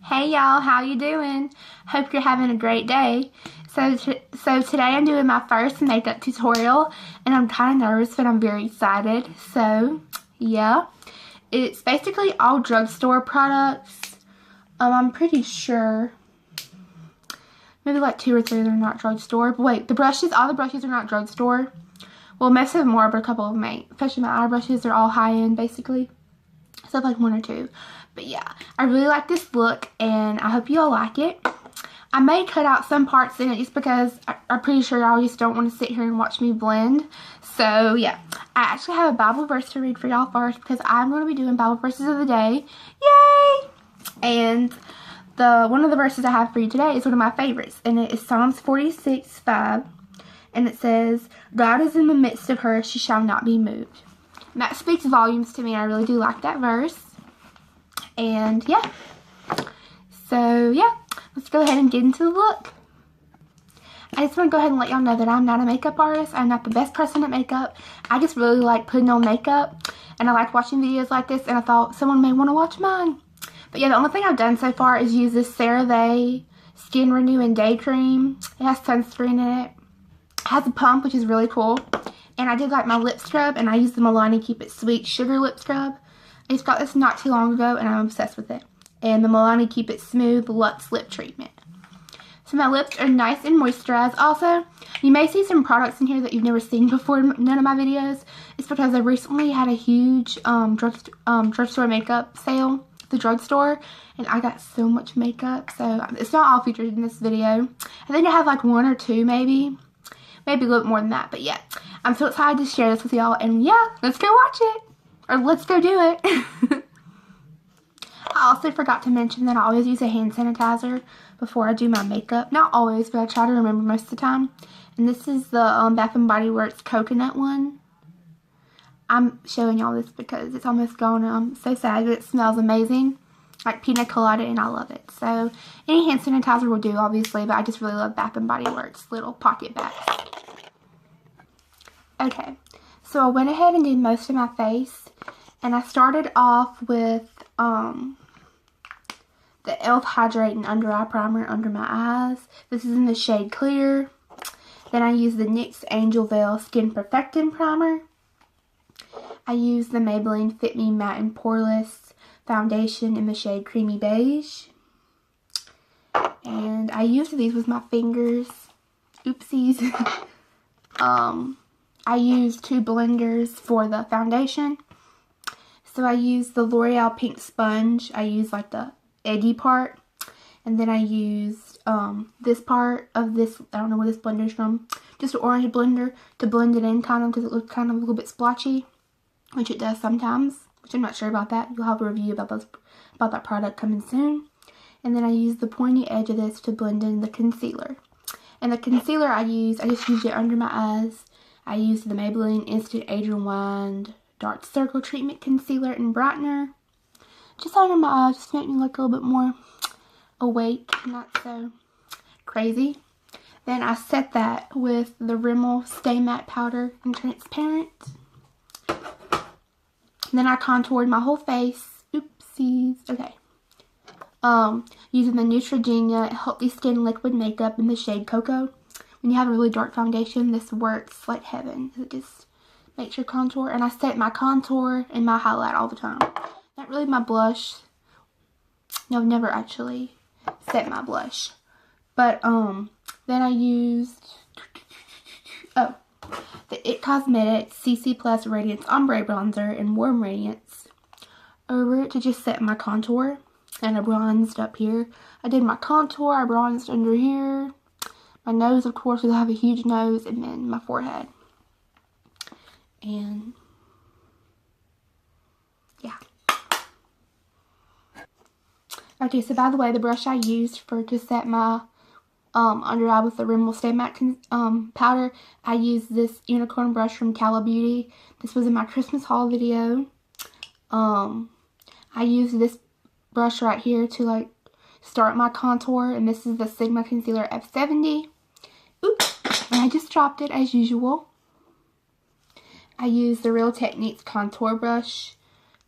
Hey y'all, how you doing? Hope you're having a great day. So today I'm doing my first makeup tutorial, and I'm kind of nervous, but I'm very excited. So yeah, it's basically all drugstore products. I'm pretty sure maybe like 2 or 3 are not drugstore. But wait, all the brushes are not drugstore. Well, most of them are, but a couple of them ain't. Especially my eye brushes, they're all high end basically. So like 1 or 2. But yeah, I really like this look, and I hope you all like it. I may cut out some parts in it just because I'm pretty sure y'all just don't want to sit here and watch me blend. So yeah, I actually have a Bible verse to read for y'all first because I'm going to be doing Bible verses of the day. Yay! And one of the verses I have for you today is one of my favorites, and it is Psalms 46:5, and it says, "God is in the midst of her, she shall not be moved." And that speaks volumes to me. I really do like that verse. And yeah, so yeah, let's go ahead and get into the look. I just want to go ahead and let y'all know that I'm not a makeup artist. I'm not the best person at makeup. I just really like putting on makeup, and I like watching videos like this, and I thought someone may want to watch mine. But yeah, the only thing I've done so far is use this CeraVe Skin Renewing Day Cream. It has sunscreen in it. It has a pump, which is really cool. And I did like my lip scrub, and I used the Milani Keep It Sweet Sugar Lip Scrub. I just got this not too long ago, and I'm obsessed with it. And the Milani Keep It Smooth Luxe Lip Treatment. So my lips are nice and moisturized. Also, you may see some products in here that you've never seen before in none of my videos. It's because I recently had a huge drugstore makeup sale at the drugstore, and I got so much makeup. So it's not all featured in this video. I think I have like 1 or 2 maybe a little bit more than that. But yeah, I'm so excited to share this with y'all, and yeah, let's go watch it. Or let's go do it. I also forgot to mention that I always use a hand sanitizer before I do my makeup. Not always, but I try to remember most of the time. And this is the Bath & Body Works coconut one. I'm showing y'all this because it's almost gone. I'm so sad, but it smells amazing. Like pina colada, and I love it. So any hand sanitizer will do, obviously, but I just really love Bath & Body Works little pocket bags. Okay, so I went ahead and did most of my face. And I started off with the e.l.f. Hydrating Under Eye Primer under my eyes. This is in the shade Clear. Then I used the NYX Angel Veil Skin Perfecting Primer. I used the Maybelline Fit Me Matte and Poreless Foundation in the shade Creamy Beige. And I used these with my fingers. Oopsies. I used 2 blenders for the foundation. So I used the L'Oreal Pink Sponge. I used like the eggy part. And then I used this part of this, I don't know where this blender's from, just an orange blender to blend it in kind of because it looked kind of a little bit splotchy, which it does sometimes, which I'm not sure about that. You'll have a review about that product coming soon. And then I used the pointy edge of this to blend in the concealer. And the concealer I just used it under my eyes. I used the Maybelline Instant Age Rewind Dark Circle Treatment Concealer and Brightener. Just under my eyes, just to make me look a little bit more awake, not so crazy. Then I set that with the Rimmel Stay Matte Powder in Transparent. Then I contoured my whole face. Oopsies. Okay. Using the Neutrogena Healthy Skin Liquid Makeup in the shade Cocoa. When you have a really dark foundation, this works like heaven. It just makes your contour. And I set my contour and my highlight all the time. Not really my blush. No, I've never actually set my blush. But then I used the IT Cosmetics CC Plus Radiance Ombre Bronzer in Warm Radiance over it to just set my contour. And I bronzed up here. I did my contour. I bronzed under here. My nose, of course, because I have a huge nose. And then my forehead. And yeah. Okay, so by the way, the brush I used to set my under eye with the Rimmel Stay Matte powder, I used this unicorn brush from Cala Beauty. This was in my Christmas haul video. I used this brush right here to like start my contour, and this is the Sigma Concealer F70. Oops, and I just dropped it as usual. I used the Real Techniques contour brush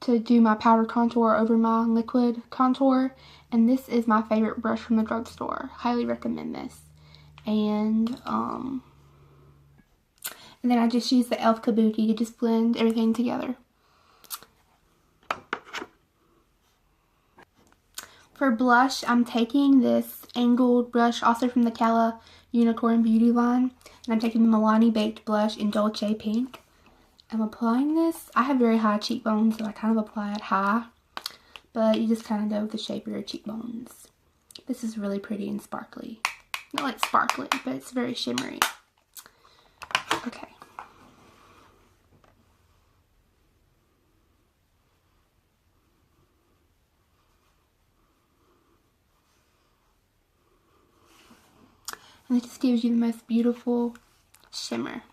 to do my powder contour over my liquid contour. And this is my favorite brush from the drugstore. Highly recommend this. And then I just use the e.l.f. Kabuki to just blend everything together. For blush, I'm taking this angled brush, also from the Cala Unicorn Beauty line. And I'm taking the Milani Baked Blush in Dolce Pink. I'm applying this. I have very high cheekbones, so I kind of apply it high. But you just kind of go with the shape of your cheekbones. This is really pretty and sparkly. Not like sparkly, but it's very shimmery. Okay. And it just gives you the most beautiful shimmer.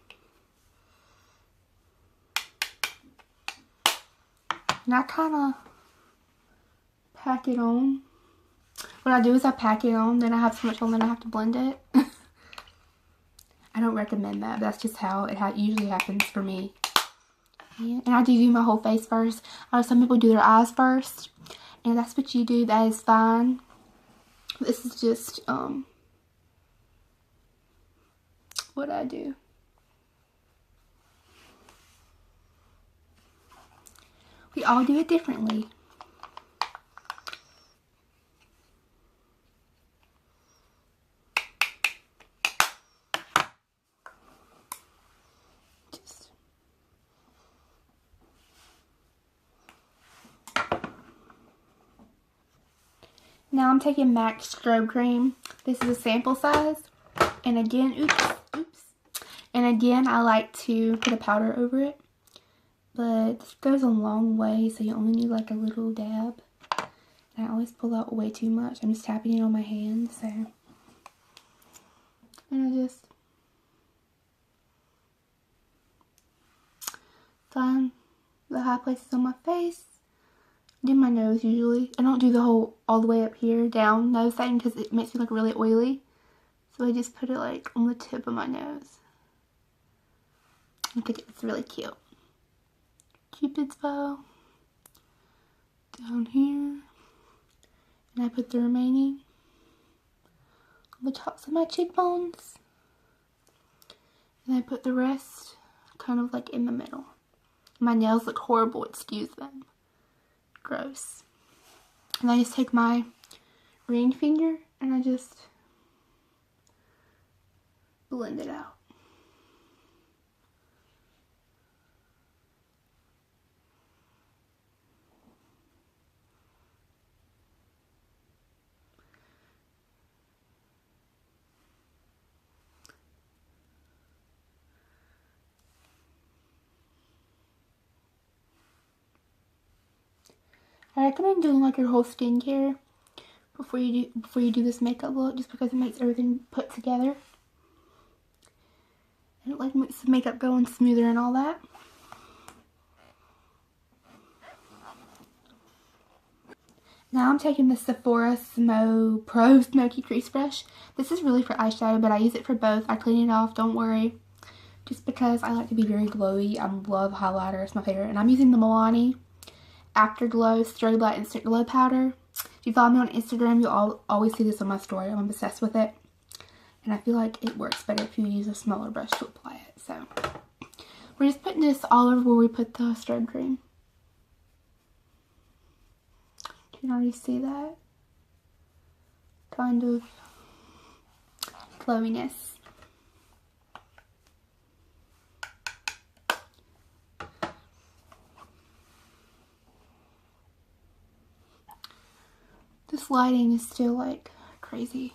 And I kind of pack it on. What I do is I pack it on, then I have so much on, then I have to blend it. I don't recommend that, but that's just how it usually happens for me. Yeah. And I do my whole face first. Some people do their eyes first, and that's what you do. That is fine. This is just what I do. We all do it differently. Now I'm taking MAC Strobe Cream. This is a sample size. And again, oops. And again, I like to put a powder over it. But this goes a long way, so you only need like a little dab. And I always pull out way too much. I'm just tapping it on my hand, so. And I just find the high places on my face. Do my nose usually. I don't do the whole all the way up here down nose thing because it makes me look really oily. So I just put it like on the tip of my nose. I think it's really cute. Cupid's bow down here. And I put the remaining on the tops of my cheekbones. And I put the rest kind of like in the middle. My nails look horrible, excuse them. Gross. And I just take my ring finger and I just blend it out. I recommend doing like your whole skincare before you do this makeup look, just because it makes everything put together. And it like makes the makeup go on smoother and all that. Now I'm taking the Sephora Smo Pro Smoky Crease Brush. This is really for eyeshadow, but I use it for both. I clean it off, don't worry. Just because I like to be very glowy. I love highlighter, it's my favorite. And I'm using the Milani Afterglow Strobe Light Instant Glow Powder. If you follow me on Instagram, you'll always see this on my story. I'm obsessed with it. And I feel like it works better if you use a smaller brush to apply it. So, we're just putting this all over where we put the strobe cream. You can already see that kind of glowiness. This lighting is still like crazy.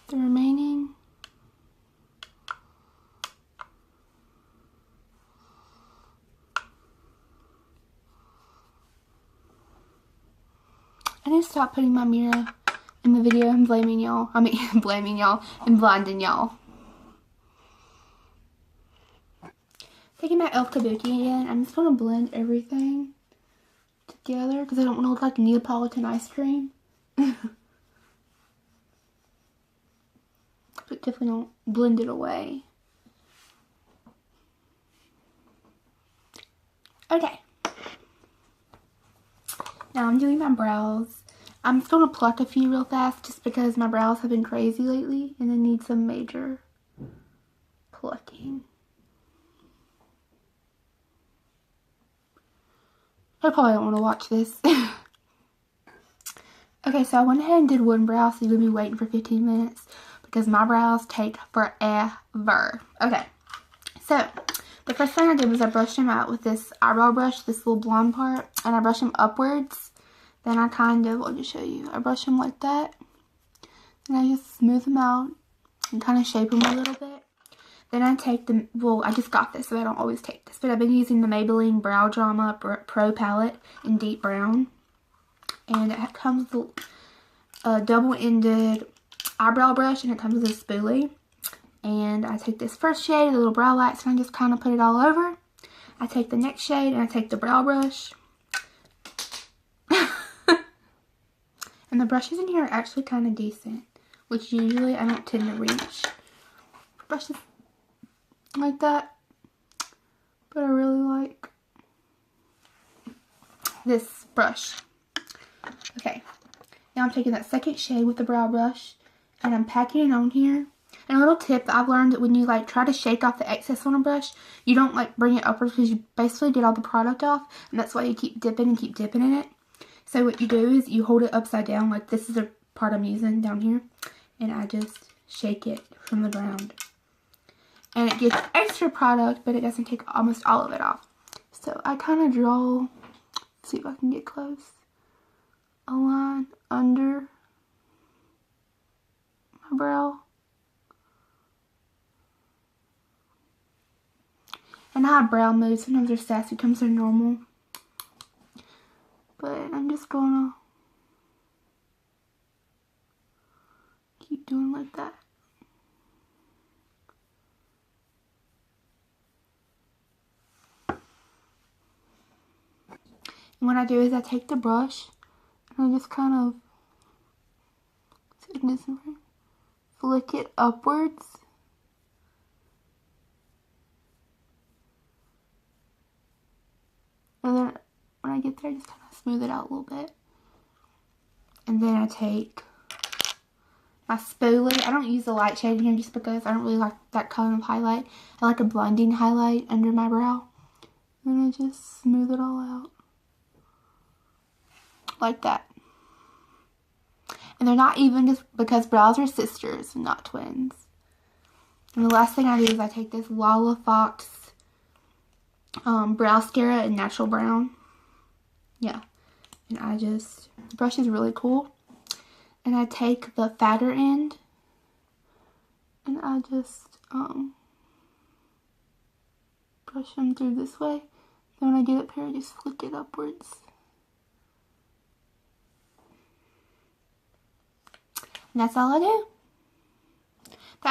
The remaining I need to stop putting my mirror in the video and blaming y'all. I mean, blaming y'all and blinding y'all. Taking my e.l.f. Kabuki again, I'm just going to blend everything together because I don't want to look like Neapolitan ice cream. But definitely don't blend it away. Okay. Now I'm doing my brows. I'm just going to pluck a few real fast just because my brows have been crazy lately and they need some major plucking. I probably don't want to watch this. Okay, so I went ahead and did one brow, so you're going to be waiting for 15 minutes because my brows take forever. Okay, so the first thing I did was I brushed them out with this eyebrow brush, this little blonde part, and I brushed them upwards. Then I I'll just show you. I brush them like that. And I just smooth them out and kind of shape them a little bit. Then I take the, I just got this, so I don't always take this. But I've been using the Maybelline Brow Drama Pro Palette in deep brown. And it comes with a double-ended eyebrow brush, and it comes with a spoolie. And I take this first shade, the little brow wax, and I just kind of put it all over. I take the next shade, and I take the brow brush. And the brushes in here are actually kind of decent, which usually I don't tend to reach brushes like that. But I really like this brush. Okay, now I'm taking that second shade with the brow brush, and I'm packing it on here. And a little tip that I've learned, that when you like try to shake off the excess on a brush, you don't like bring it upwards because you basically get all the product off, and that's why you keep dipping in it. So what you do is you hold it upside down, like this is the part I'm using down here, and I just shake it from the ground. And it gets extra product, but it doesn't take almost all of it off. So I kind of draw, let's see if I can get close, a line under my brow. And I have brow moods. Sometimes they're sassy, sometimes they're normal. But I'm just gonna keep doing like that. And what I do is I take the brush and I just kind of flick it upwards. And then when I get there, I just kind of smooth it out a little bit. And then I take my spoolie. I don't use the light shade in here just because I don't really like that color of highlight. I like a blending highlight under my brow. And I just smooth it all out. Like that. And they're not even, just because brows are sisters, not twins. And the last thing I do is I take this Lala Fox brow mascara in natural brown. Yeah. And I just, the brush is really cool. And I take the fatter end and I just brush them through this way. Then when I get up here, I just flick it upwards. And that's all I do.